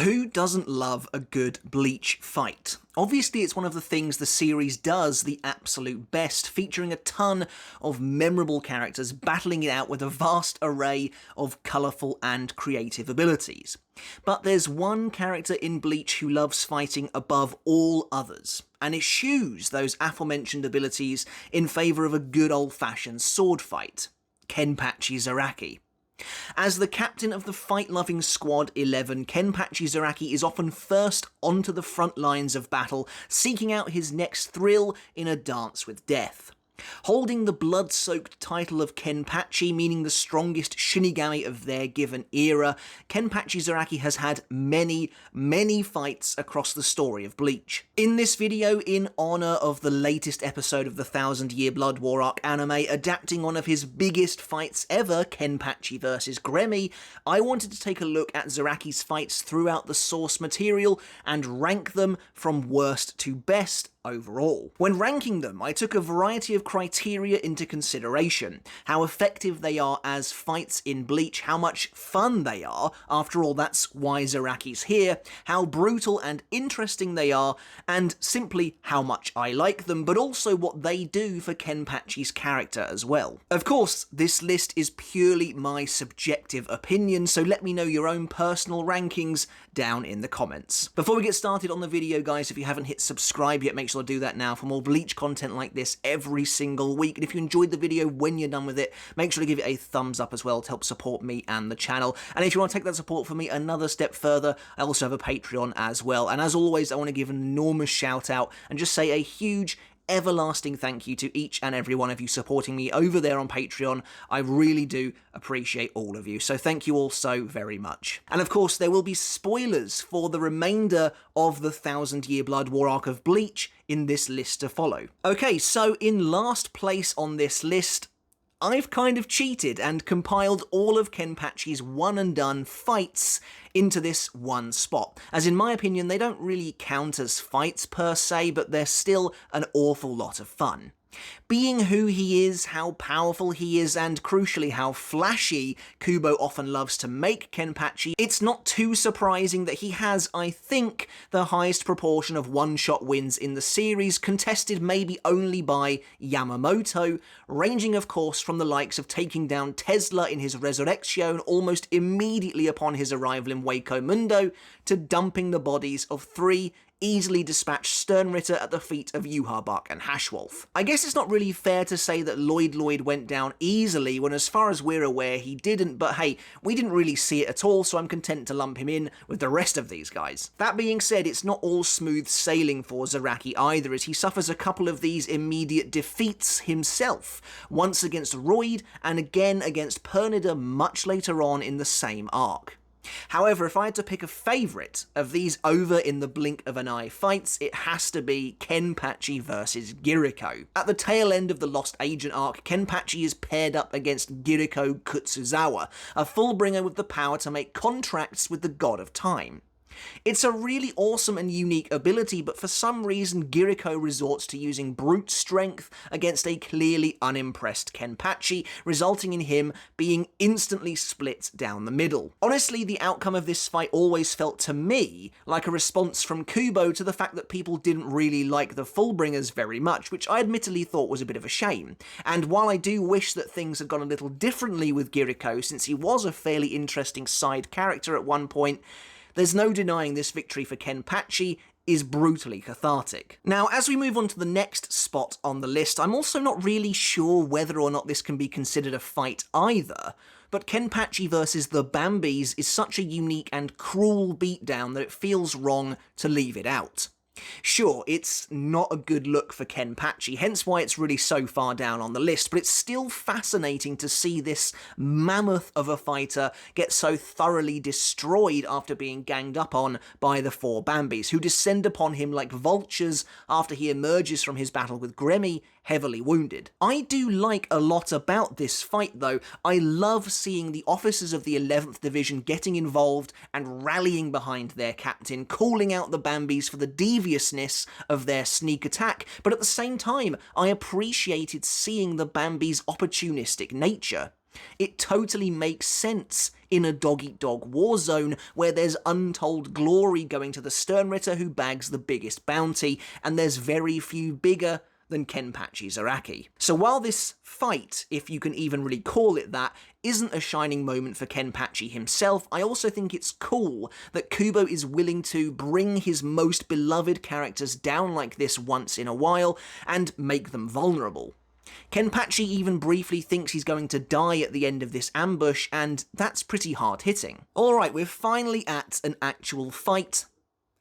Who doesn't love a good Bleach fight? Obviously, it's one of the things the series does the absolute best, featuring a ton of memorable characters battling it out with a vast array of colourful and creative abilities. But there's one character in Bleach who loves fighting above all others, and eschews those aforementioned abilities in favour of a good old-fashioned sword fight: Kenpachi Zaraki. As the captain of the fight-loving Squad 11, Kenpachi Zaraki is often first onto the front lines of battle, seeking out his next thrill in a dance with death. Holding the blood-soaked title of Kenpachi, meaning the strongest Shinigami of their given era, Kenpachi Zaraki has had many fights across the story of Bleach. In this video, in honour of the latest episode of the 1000-Year Blood War arc anime, adapting one of his biggest fights ever, Kenpachi vs Gremmy, I wanted to take a look at Zaraki's fights throughout the source material and rank them from worst to best overall. When ranking them, I took a variety of criteria into consideration: how effective they are as fights in Bleach, how much fun they are, after all that's why Zaraki's here, how brutal and interesting they are, and simply how much I like them, but also what they do for Kenpachi's character as well. Of course, this list is purely my subjective opinion, so let me know your own personal rankings down in the comments. Before we get started on the video, guys, if you haven't hit subscribe yet, make sure to do that now for more Bleach content like this every single week. And if you enjoyed the video when you're done with it, make sure to give it a thumbs up as well to help support me and the channel. And if you want to take that support from me another step further, I also have a Patreon as well. And as always, I want to give an enormous shout out and just say a huge everlasting thank you to each and every one of you supporting me over there on Patreon. I really do appreciate all of you, so thank you all so very much. And of course, there will be spoilers for the remainder of the 1000-Year Blood War arc of Bleach in this list to follow. Okay, so in last place on this list, I've kind of cheated and compiled all of Kenpachi's one-and-done fights into this one spot, as in my opinion they don't really count as fights per se, but they're still an awful lot of fun. Being who he is, how powerful he is, and crucially how flashy Kubo often loves to make Kenpachi, it's not too surprising that he has, I think, the highest proportion of one-shot wins in the series, contested maybe only by Yamamoto, ranging of course from the likes of taking down Tesla in his Resurrection almost immediately upon his arrival in Hueco Mundo, to dumping the bodies of 3 easily dispatched sternritter at the feet of Yhwach and Hashwolf. I guess it's not really fair to say that Lloyd went down easily when, as far as we're aware, he didn't, but hey, we didn't really see it at all, so I'm content to lump him in with the rest of these guys. That being said, it's not all smooth sailing for Zaraki either, as he suffers a couple of these immediate defeats himself, once against Royd and again against Pernida much later on in the same arc. However, if I had to pick a favourite of these over in the blink of an eye fights, it has to be Kenpachi vs Giriko. At the tail end of the Lost Agent arc, Kenpachi is paired up against Giriko Kutsuzawa, a Fullbringer with the power to make contracts with the God of Time. It's a really awesome and unique ability, but for some reason Giriko resorts to using brute strength against a clearly unimpressed Kenpachi, resulting in him being instantly split down the middle. Honestly, the outcome of this fight always felt to me like a response from Kubo to the fact that people didn't really like the Fullbringers very much, which I admittedly thought was a bit of a shame. And while I do wish that things had gone a little differently with Giriko, since he was a fairly interesting side character at one point, there's no denying this victory for Kenpachi is brutally cathartic. Now, as we move on to the next spot on the list, I'm also not really sure whether or not this can be considered a fight either, but Kenpachi versus the Bambis is such a unique and cruel beatdown that it feels wrong to leave it out. Sure, it's not a good look for Kenpachi, hence why it's really so far down on the list, but it's still fascinating to see this mammoth of a fighter get so thoroughly destroyed after being ganged up on by the 4 Bambis, who descend upon him like vultures after he emerges from his battle with Gremmy, heavily wounded. I do like a lot about this fight though. I love seeing the officers of the 11th Division getting involved and rallying behind their captain, calling out the Bambis for the deviousness of their sneak attack, but at the same time, I appreciated seeing the Bambis' opportunistic nature. It totally makes sense in a dog-eat-dog war zone where there's untold glory going to the sternritter who bags the biggest bounty, and there's very few bigger than Kenpachi Zaraki. So while this fight, if you can even really call it that, isn't a shining moment for Kenpachi himself, I also think it's cool that Kubo is willing to bring his most beloved characters down like this once in a while and make them vulnerable. Kenpachi even briefly thinks he's going to die at the end of this ambush, and that's pretty hard-hitting. Alright, we're finally at an actual fight,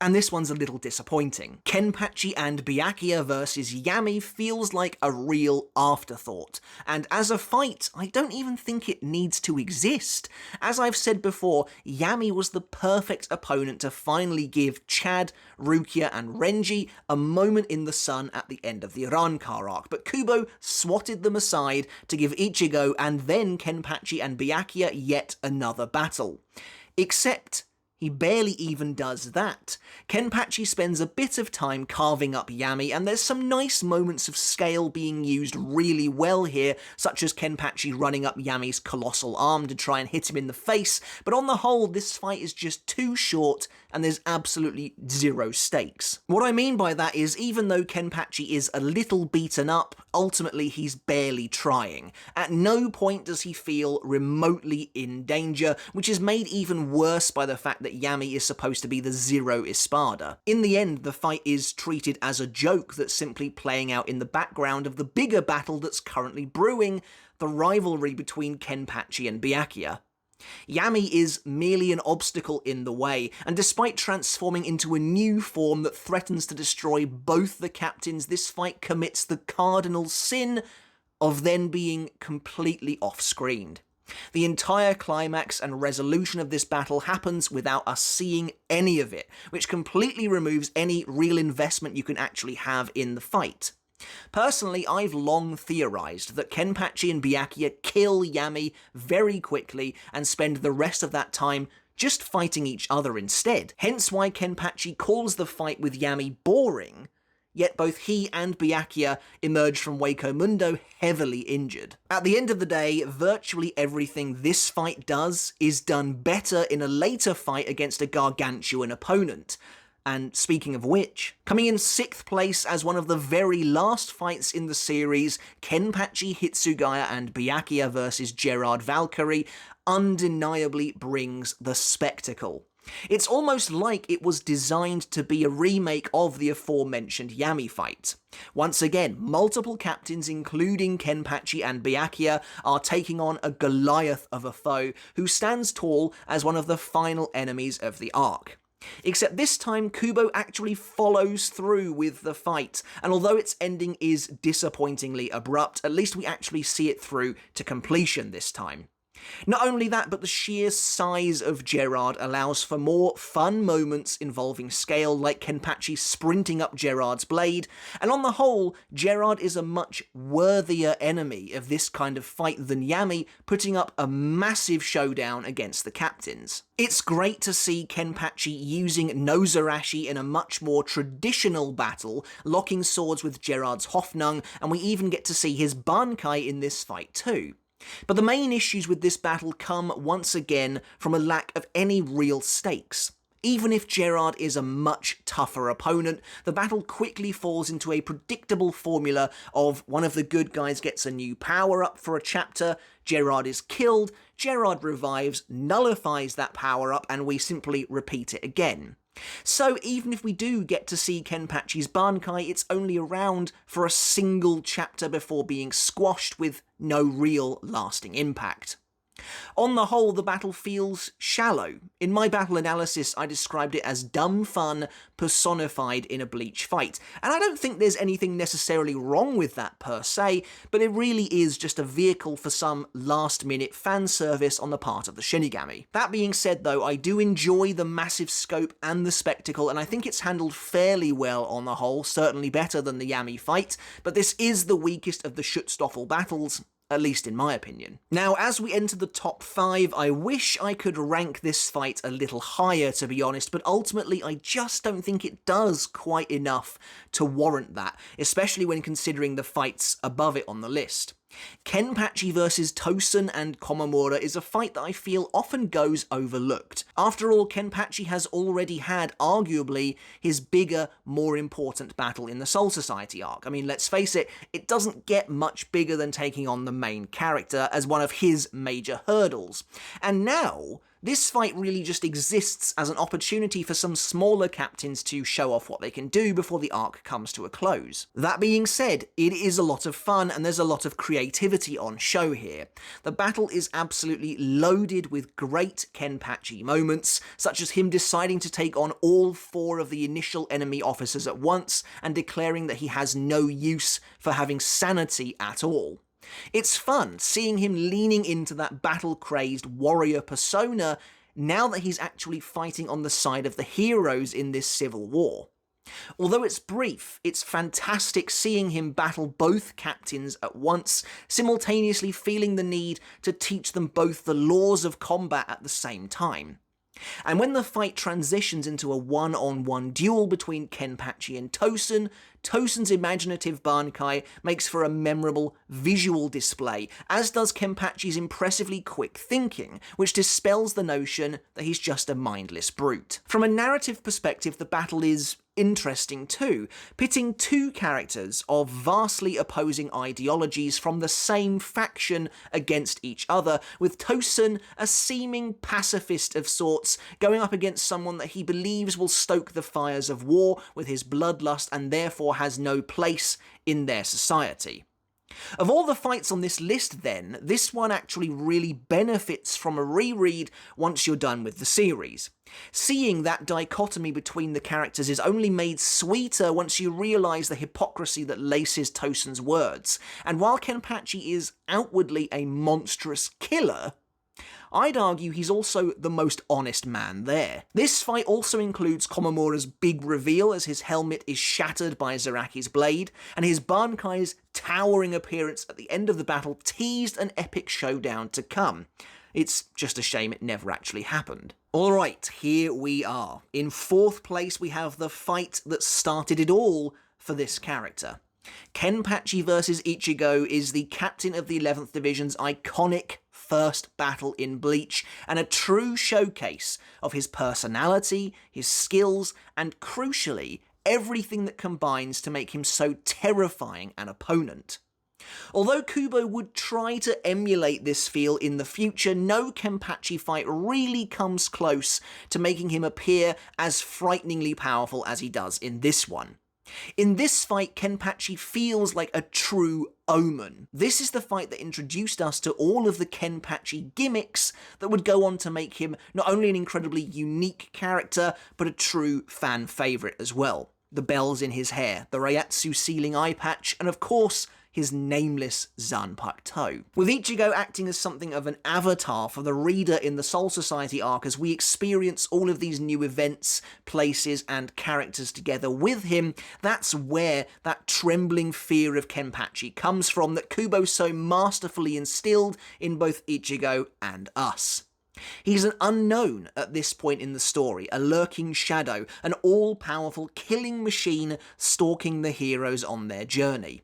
and this one's a little disappointing. Kenpachi and Byakuya versus Yami feels like a real afterthought, and as a fight, I don't even think it needs to exist. As I've said before, Yami was the perfect opponent to finally give Chad, Rukia, and Renji a moment in the sun at the end of the Rankar arc, but Kubo swatted them aside to give Ichigo and then Kenpachi and Byakuya yet another battle. Except he barely even does that. Kenpachi spends a bit of time carving up Yami, and there's some nice moments of scale being used really well here, such as Kenpachi running up Yami's colossal arm to try and hit him in the face, but on the whole, this fight is just too short, and there's absolutely zero stakes. What I mean by that is, even though Kenpachi is a little beaten up, ultimately he's barely trying. At no point does he feel remotely in danger, which is made even worse by the fact that Yami is supposed to be the Zero Espada. In the end, the fight is treated as a joke that's simply playing out in the background of the bigger battle that's currently brewing, the rivalry between Kenpachi and Byakuya. Yami is merely an obstacle in the way, and despite transforming into a new form that threatens to destroy both the captains, this fight commits the cardinal sin of then being completely off-screened. The entire climax and resolution of this battle happens without us seeing any of it, which completely removes any real investment you can actually have in the fight. Personally, I've long theorized that Kenpachi and Byakuya kill Yami very quickly and spend the rest of that time just fighting each other instead. Hence why Kenpachi calls the fight with Yami boring, yet both he and Byakuya emerge from Wako Mundo heavily injured. At the end of the day, virtually everything this fight does is done better in a later fight against a gargantuan opponent. And speaking of which, coming in 6th place as one of the very last fights in the series, Kenpachi Hitsugaya and Byakuya versus Gerard Valkyrie undeniably brings the spectacle. It's almost like it was designed to be a remake of the aforementioned Yami fight. Once again, multiple captains, including Kenpachi and Byakuya, are taking on a Goliath of a foe who stands tall as one of the final enemies of the arc. Except this time, Kubo actually follows through with the fight, and although its ending is disappointingly abrupt, at least we actually see it through to completion this time. Not only that, but the sheer size of Gerard allows for more fun moments involving scale, like Kenpachi sprinting up Gerard's blade, and on the whole, Gerard is a much worthier enemy of this kind of fight than Yami, putting up a massive showdown against the captains. It's great to see Kenpachi using Nozarashi in a much more traditional battle, locking swords with Gerard's Hoffnung, and we even get to see his Bankai in this fight too. But the main issues with this battle come, once again, from a lack of any real stakes. Even if Gerard is a much tougher opponent, the battle quickly falls into a predictable formula of one of the good guys gets a new power-up for a chapter, Gerard is killed, Gerard revives, nullifies that power-up, and we simply repeat it again. So even if we do get to see Kenpachi's Bankai, it's only around for a single chapter before being squashed with no real lasting impact. On the whole, the battle feels shallow. In my battle analysis, I described it as dumb fun personified in a Bleach fight, and I don't think there's anything necessarily wrong with that per se, but it really is just a vehicle for some last-minute fan service on the part of the Shinigami. That being said though, I do enjoy the massive scope and the spectacle, and I think it's handled fairly well on the whole, certainly better than the Yami fight, but this is the weakest of the Schutzstaffel battles, at least in my opinion. Now, as we enter the top 5, I wish I could rank this fight a little higher, to be honest, but ultimately I just don't think it does quite enough to warrant that, especially when considering the fights above it on the list. Kenpachi vs Tosen and Komamura is a fight that I feel often goes overlooked. After all, Kenpachi has already had, arguably, his bigger, more important battle in the Soul Society arc. I mean, let's face it, it doesn't get much bigger than taking on the main character as one of his major hurdles. And now, this fight really just exists as an opportunity for some smaller captains to show off what they can do before the arc comes to a close. That being said, it is a lot of fun and there's a lot of creativity on show here. The battle is absolutely loaded with great Kenpachi moments, such as him deciding to take on all 4 of the initial enemy officers at once and declaring that he has no use for having sanity at all. It's fun seeing him leaning into that battle-crazed warrior persona now that he's actually fighting on the side of the heroes in this civil war. Although it's brief, it's fantastic seeing him battle both captains at once, simultaneously feeling the need to teach them both the laws of combat at the same time. And when the fight transitions into a one-on-one duel between Kenpachi and Tosen, Tosen's imaginative Bankai makes for a memorable visual display, as does Kenpachi's impressively quick thinking, which dispels the notion that he's just a mindless brute. From a narrative perspective, the battle is interesting too, pitting 2 characters of vastly opposing ideologies from the same faction against each other, with Tosen, a seeming pacifist of sorts, going up against someone that he believes will stoke the fires of war with his bloodlust and therefore has no place in their society. Of all the fights on this list then, this one actually really benefits from a reread once you're done with the series. Seeing that dichotomy between the characters is only made sweeter once you realise the hypocrisy that laces Tosen's words, and while Kenpachi is outwardly a monstrous killer, I'd argue he's also the most honest man there. This fight also includes Komamura's big reveal as his helmet is shattered by Zaraki's blade, and his Bankai's towering appearance at the end of the battle teased an epic showdown to come. It's just a shame it never actually happened. Alright, here we are. In 4th place we have the fight that started it all for this character. Kenpachi vs Ichigo is the captain of the 11th Division's iconic first battle in Bleach, and a true showcase of his personality, his skills, and crucially, everything that combines to make him so terrifying an opponent. Although Kubo would try to emulate this feel in the future, no Kenpachi fight really comes close to making him appear as frighteningly powerful as he does in this one. In this fight, Kenpachi feels like a true omen. This is the fight that introduced us to all of the Kenpachi gimmicks that would go on to make him not only an incredibly unique character, but a true fan favourite as well. The bells in his hair, the Reiatsu ceiling eye patch, and of course, his nameless Zanpakuto. With Ichigo acting as something of an avatar for the reader in the Soul Society arc as we experience all of these new events, places, and characters together with him, that's where that trembling fear of Kenpachi comes from that Kubo so masterfully instilled in both Ichigo and us. He's an unknown at this point in the story, a lurking shadow, an all-powerful killing machine stalking the heroes on their journey.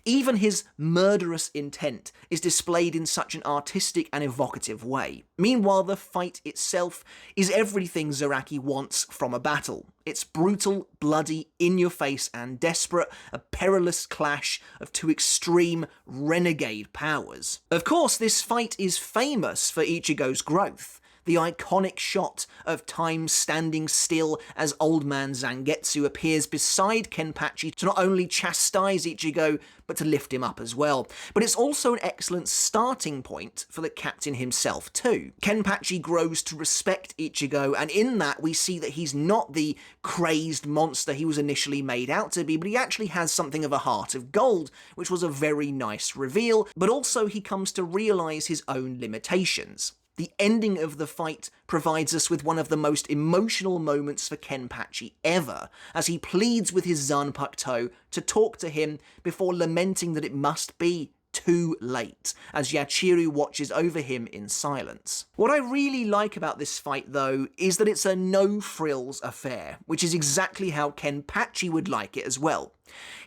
Even his murderous intent is displayed in such an artistic and evocative way. Meanwhile, the fight itself is everything Zaraki wants from a battle. It's brutal, bloody, in-your-face and desperate, a perilous clash of 2 extreme, renegade powers. Of course, this fight is famous for Ichigo's growth. The iconic shot of time standing still as Old Man Zangetsu appears beside Kenpachi to not only chastise Ichigo, but to lift him up as well. But it's also an excellent starting point for the captain himself too. Kenpachi grows to respect Ichigo, and in that we see that he's not the crazed monster he was initially made out to be, but he actually has something of a heart of gold, which was a very nice reveal, but also he comes to realise his own limitations. The ending of the fight provides us with one of the most emotional moments for Kenpachi ever, as he pleads with his Zanpakuto to talk to him before lamenting that it must be too late, as Yachiru watches over him in silence. What I really like about this fight, though, is that it's a no-frills affair, which is exactly how Kenpachi would like it as well.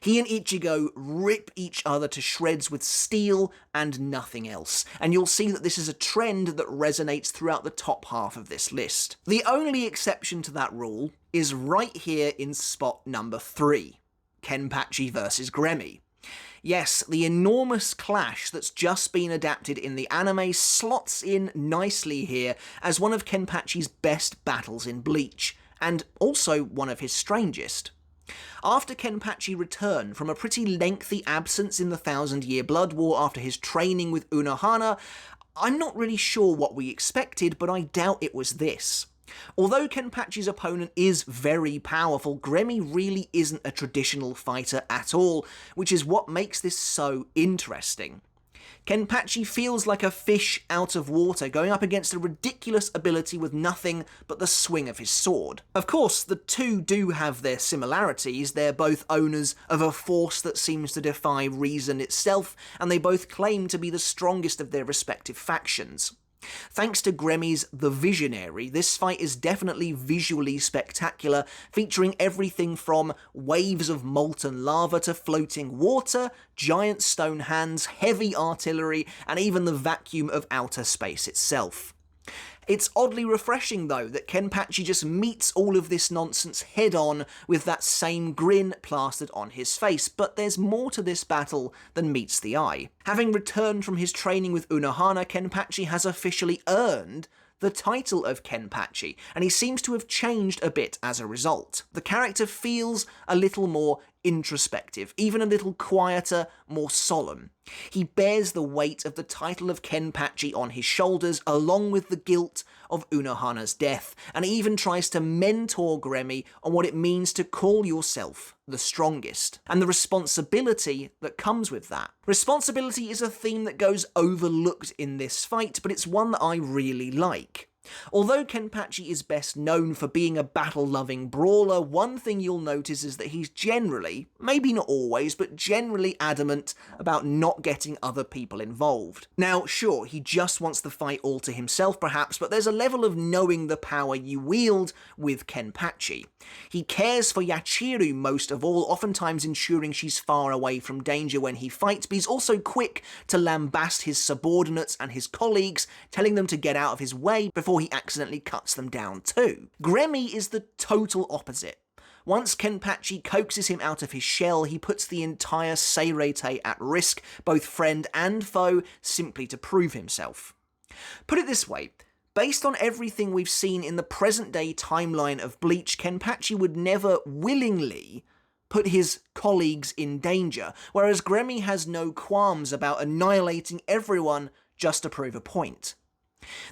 He and Ichigo rip each other to shreds with steel and nothing else, and you'll see that this is a trend that resonates throughout the top half of this list. The only exception to that rule is right here in spot number 3, Kenpachi versus Gremmy. Yes, the enormous clash that's just been adapted in the anime slots in nicely here as one of Kenpachi's best battles in Bleach, and also one of his strangest. After Kenpachi returned from a pretty lengthy absence in the Thousand-Year Blood War after his training with Unohana, I'm not really sure what we expected, but I doubt it was this. Although Kenpachi's opponent is very powerful, Gremmy really isn't a traditional fighter at all, which is what makes this so interesting. Kenpachi feels like a fish out of water, going up against a ridiculous ability with nothing but the swing of his sword. Of course, the two do have their similarities. They're both owners of a force that seems to defy reason itself, and they both claim to be the strongest of their respective factions. Thanks to Gremmy's The Visionary, this fight is definitely visually spectacular, featuring everything from waves of molten lava to floating water, giant stone hands, heavy artillery, and even the vacuum of outer space itself. It's oddly refreshing, though, that Kenpachi just meets all of this nonsense head-on with that same grin plastered on his face, but there's more to this battle than meets the eye. Having returned from his training with Unohana, Kenpachi has officially earned the title of Kenpachi, and he seems to have changed a bit as a result. The character feels a little more introspective, even a little quieter, more solemn. He bears the weight of the title of Kenpachi on his shoulders, along with the guilt of Unohana's death, and he even tries to mentor Gremmy on what it means to call yourself the strongest, and the responsibility that comes with that. Responsibility is a theme that goes overlooked in this fight, but it's one that I really like. Although Kenpachi is best known for being a battle-loving brawler, one thing you'll notice is that he's generally, maybe not always, but generally adamant about not getting other people involved. Now, sure, he just wants the fight all to himself perhaps, but there's a level of knowing the power you wield with Kenpachi. He cares for Yachiru most of all, oftentimes ensuring she's far away from danger when he fights, but he's also quick to lambast his subordinates and his colleagues, telling them to get out of his way before he accidentally cuts them down too. Gremmy is the total opposite. Once Kenpachi coaxes him out of his shell, he puts the entire Seirete at risk, both friend and foe, simply to prove himself. Put it this way, based on everything we've seen in the present-day timeline of Bleach, Kenpachi would never willingly put his colleagues in danger, whereas Gremmy has no qualms about annihilating everyone just to prove a point.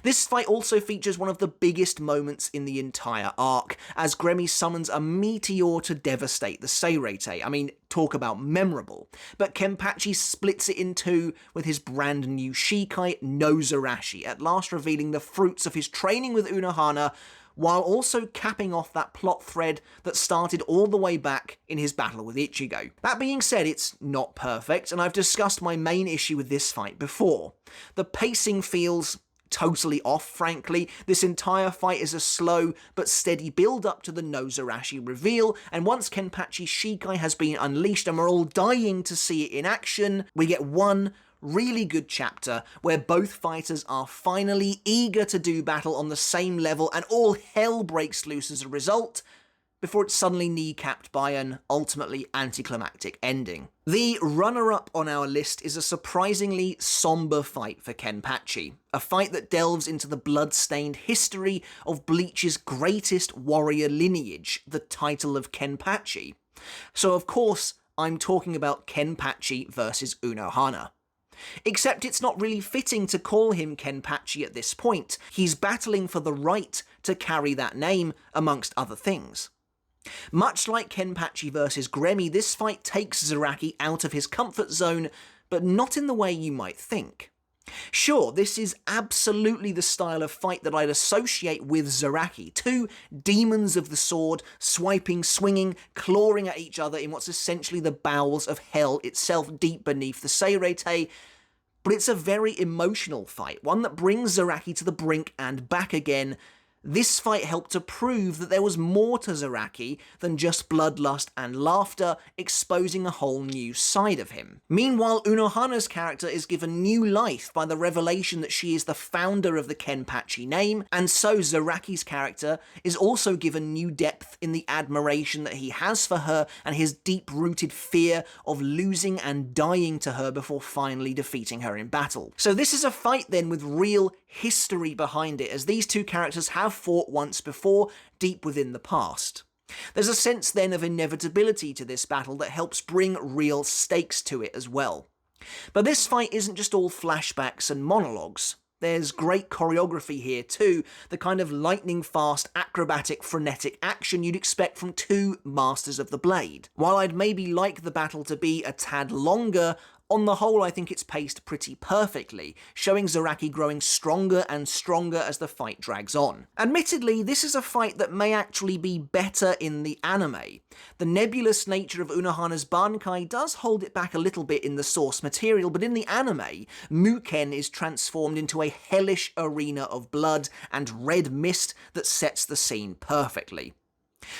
This fight also features one of the biggest moments in the entire arc, as Gremmy summons a meteor to devastate the Seirete. I mean, talk about memorable. But Kenpachi splits it in two with his brand new Shikai Nozarashi, at last revealing the fruits of his training with Unohana, while also capping off that plot thread that started all the way back in his battle with Ichigo. That being said, it's not perfect, and I've discussed my main issue with this fight before. The pacing feels totally off, frankly. This entire fight is a slow but steady build up to the Nozarashi reveal, and once Kenpachi's Shikai has been unleashed and we're all dying to see it in action, we get one really good chapter where both fighters are finally eager to do battle on the same level, and all hell breaks loose as a result, before it's suddenly kneecapped by an ultimately anticlimactic ending. The runner-up on our list is a surprisingly somber fight for Kenpachi, a fight that delves into the blood-stained history of Bleach's greatest warrior lineage, the title of Kenpachi. So of course, I'm talking about Kenpachi versus Unohana. Except it's not really fitting to call him Kenpachi at this point. He's battling for the right to carry that name, amongst other things. Much like Kenpachi versus Gremmy, this fight takes Zaraki out of his comfort zone, but not in the way you might think. Sure, this is absolutely the style of fight that I'd associate with Zaraki. Two demons of the sword, swiping, swinging, clawing at each other in what's essentially the bowels of hell itself deep beneath the Seirete. But it's a very emotional fight, one that brings Zaraki to the brink and back again. This fight helped to prove that there was more to Zaraki than just bloodlust and laughter, exposing a whole new side of him. Meanwhile, Unohana's character is given new life by the revelation that she is the founder of the Kenpachi name, and so Zaraki's character is also given new depth in the admiration that he has for her and his deep-rooted fear of losing and dying to her before finally defeating her in battle. So this is a fight then with real history behind it, as these two characters have fought once before, deep within the past. There's a sense then of inevitability to this battle that helps bring real stakes to it as well. But this fight isn't just all flashbacks and monologues. There's great choreography here too, the kind of lightning-fast, acrobatic, frenetic action you'd expect from two masters of the blade. While I'd maybe like the battle to be a tad longer, on the whole I think it's paced pretty perfectly, showing Zaraki growing stronger and stronger as the fight drags on. Admittedly, this is a fight that may actually be better in the anime. The nebulous nature of Unohana's Bankai does hold it back a little bit in the source material, but in the anime, Muken is transformed into a hellish arena of blood and red mist that sets the scene perfectly.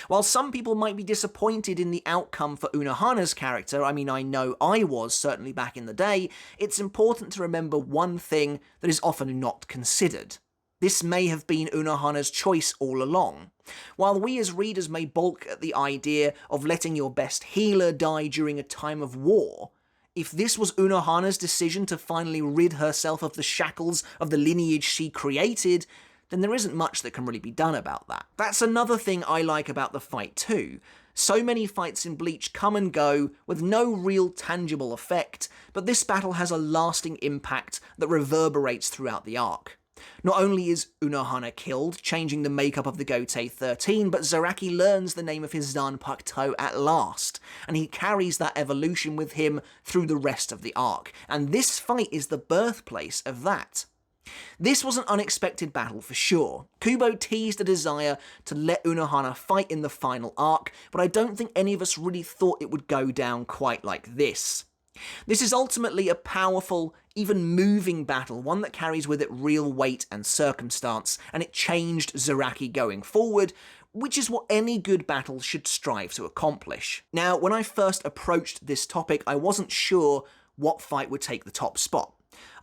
While some people might be disappointed in the outcome for Unohana's character, I mean I know I was, certainly back in the day, it's important to remember one thing that is often not considered. This may have been Unohana's choice all along. While we as readers may balk at the idea of letting your best healer die during a time of war, if this was Unohana's decision to finally rid herself of the shackles of the lineage she created, then there isn't much that can really be done about that. That's another thing I like about the fight too. So many fights in Bleach come and go with no real tangible effect, but this battle has a lasting impact that reverberates throughout the arc. Not only is Unohana killed, changing the makeup of the Gotei 13, but Zaraki learns the name of his Zanpakuto at last, and he carries that evolution with him through the rest of the arc, and this fight is the birthplace of that. This was an unexpected battle for sure. Kubo teased a desire to let Unohana fight in the final arc, but I don't think any of us really thought it would go down quite like this. This is ultimately a powerful, even moving battle, one that carries with it real weight and circumstance, and it changed Zaraki going forward, which is what any good battle should strive to accomplish. Now, when I first approached this topic, I wasn't sure what fight would take the top spot.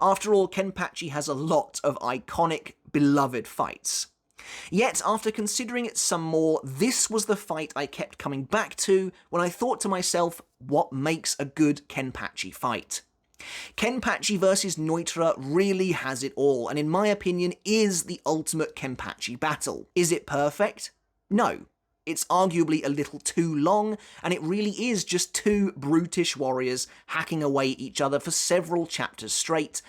After all, Kenpachi has a lot of iconic, beloved fights. Yet, after considering it some more, this was the fight I kept coming back to when I thought to myself, what makes a good Kenpachi fight? Kenpachi vs Neutra really has it all, and in my opinion is the ultimate Kenpachi battle. Is it perfect? No. It's arguably a little too long, and it really is just two brutish warriors hacking away at each other for several chapters straight.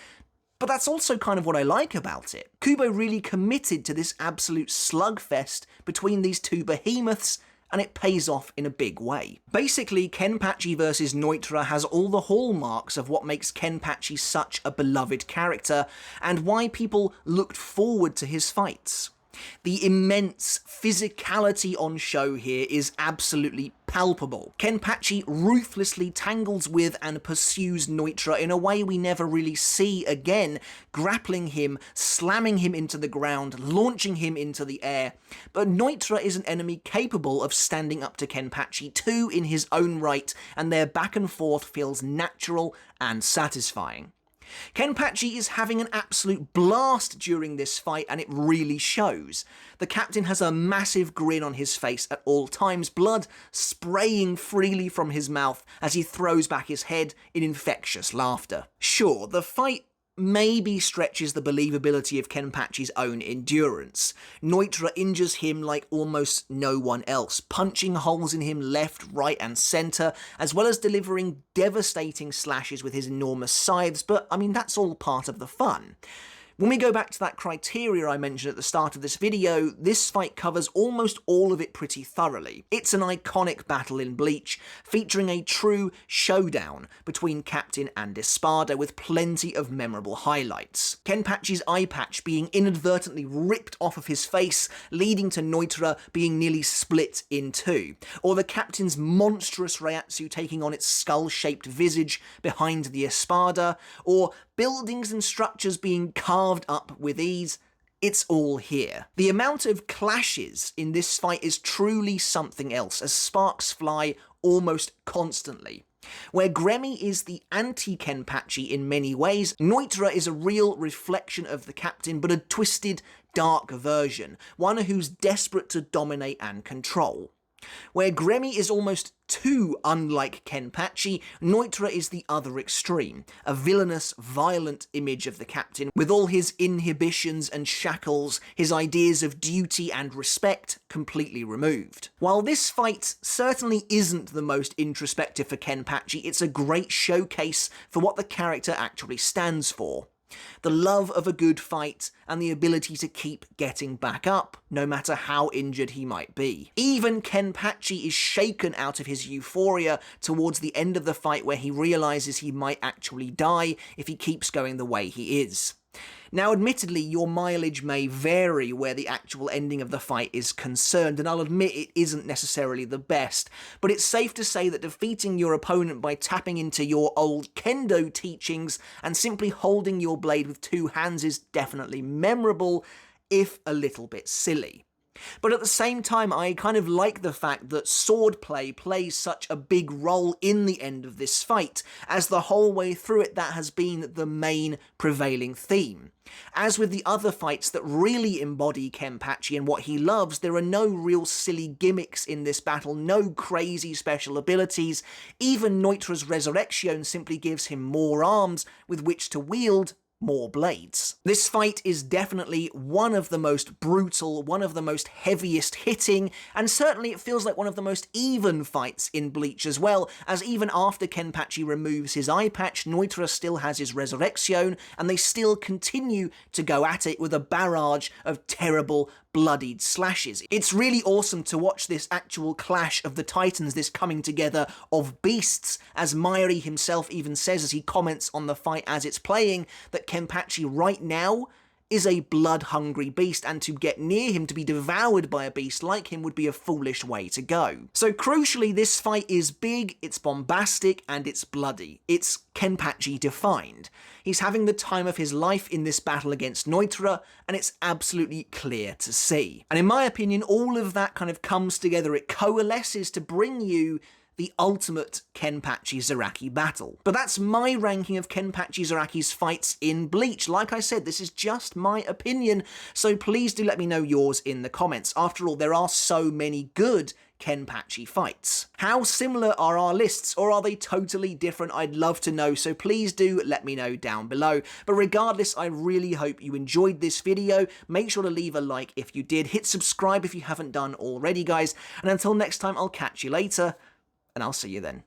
But that's also kind of what I like about it. Kubo really committed to this absolute slugfest between these two behemoths, and it pays off in a big way. Basically, Kenpachi vs Neutra has all the hallmarks of what makes Kenpachi such a beloved character, and why people looked forward to his fights. The immense physicality on show here is absolutely palpable. Kenpachi ruthlessly tangles with and pursues Neutra in a way we never really see again, grappling him, slamming him into the ground, launching him into the air. But Neutra is an enemy capable of standing up to Kenpachi too in his own right, and their back and forth feels natural and satisfying. Kenpachi is having an absolute blast during this fight, and it really shows. The captain has a massive grin on his face at all times, blood spraying freely from his mouth as he throws back his head in infectious laughter. Sure, the fight maybe stretches the believability of Kenpachi's own endurance. Neutra injures him like almost no one else, punching holes in him left, right and centre, as well as delivering devastating slashes with his enormous scythes, but I mean that's all part of the fun. When we go back to that criteria I mentioned at the start of this video, this fight covers almost all of it pretty thoroughly. It's an iconic battle in Bleach, featuring a true showdown between Captain and Espada with plenty of memorable highlights. Kenpachi's eye patch being inadvertently ripped off of his face, leading to Neutra being nearly split in two, or the Captain's monstrous Reiatsu taking on its skull-shaped visage behind the Espada, or buildings and structures being carved up with ease. It's all here. The amount of clashes in this fight is truly something else, as sparks fly almost constantly. Where Gremmy is the anti-Kenpachi in many ways, Neutra is a real reflection of the Captain, but a twisted, dark version, one who's desperate to dominate and control. Where Gremmy is almost too unlike Kenpachi, Neutra is the other extreme, a villainous, violent image of the Captain, with all his inhibitions and shackles, his ideas of duty and respect completely removed. While this fight certainly isn't the most introspective for Kenpachi, it's a great showcase for what the character actually stands for. The love of a good fight, and the ability to keep getting back up, no matter how injured he might be. Even Kenpachi is shaken out of his euphoria towards the end of the fight, where he realises he might actually die if he keeps going the way he is. Now, admittedly, your mileage may vary where the actual ending of the fight is concerned, and I'll admit it isn't necessarily the best, but it's safe to say that defeating your opponent by tapping into your old kendo teachings and simply holding your blade with two hands is definitely memorable, if a little bit silly. But at the same time, I kind of like the fact that swordplay plays such a big role in the end of this fight, as the whole way through it that has been the main prevailing theme. As with the other fights that really embody Kenpachi and what he loves, there are no real silly gimmicks in this battle, no crazy special abilities. Even Neutra's Resurrection simply gives him more arms with which to wield more blades. This fight is definitely one of the most brutal, one of the most heaviest hitting, and certainly it feels like one of the most even fights in Bleach as well, as even after Kenpachi removes his eye patch, Neutra still has his Resurrection, and they still continue to go at it with a barrage of terrible, bloodied slashes. It's really awesome to watch this actual clash of the titans, this coming together of beasts, as Mayuri himself even says as he comments on the fight as it's playing, that Kenpachi right now is a blood-hungry beast, and to get near him, to be devoured by a beast like him, would be a foolish way to go. So crucially, this fight is big, it's bombastic, and it's bloody. It's Kenpachi defined. He's having the time of his life in this battle against Neutra, and it's absolutely clear to see. And in my opinion, all of that kind of comes together, it coalesces to bring you the ultimate Kenpachi Zaraki battle. But that's my ranking of Kenpachi Zaraki's fights in Bleach. Like I said, this is just my opinion, so please do let me know yours in the comments. After all, there are so many good Kenpachi fights. How similar are our lists, or are they totally different? I'd love to know, so please do let me know down below. But regardless, I really hope you enjoyed this video. Make sure to leave a like if you did. Hit subscribe if you haven't done already, guys. And until next time, I'll catch you later, and I'll see you then.